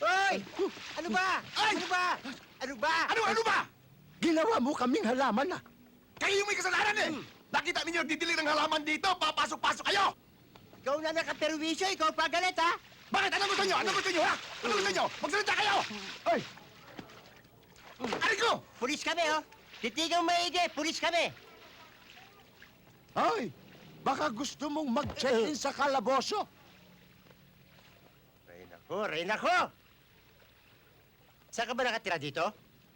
Hoy! Ano ba? Ay! Ano ba? Ano ba? Ano ba? Ginawa mo kaming halaman, Kayo yung may kasalanan eh! Nakita ninyo nagdidilig ng halaman dito, papasok-pasok kayo! Ikaw na nakaperwisyo, ikaw pa galit, ha? Bakit? Ano gusto nyo? Ano gusto nyo, ha? Ano gusto nyo? Magsalita kayo! Ay! Aray ko! Pulis kami, oh. Titigang maigi, pulis kami. Ay! Baka gusto mong mag-check-in sa kalaboso? Ray nako! Saan ka ba nakatira dito?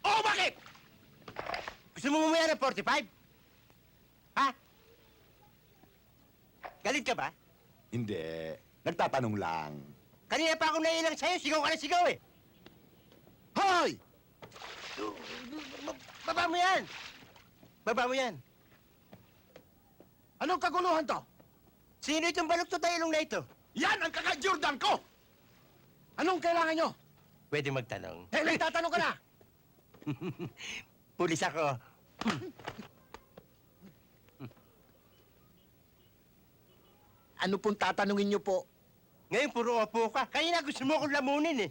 Oh, bakit? Gusto mo mamaya ng 45? Ha? Galit ka ba? Hindi. Nagtatanong lang. Kanina pa ako nailang sa'yo, sigaw ka na sigaw, eh. Hoy! Baba mo yan! Baba mo yan! Anong kaguluhan to? Sino itong baluktot na ilong na ito? Yan ang kaka-Jordan ko! Anong kailangan nyo? Pwede magtanong. Eh, nagtatanong ka na! Pulis ako. Ano pong tatanungin nyo po? Ngayon, puro opo ka. Kanina gusto mo akong lamunin, eh.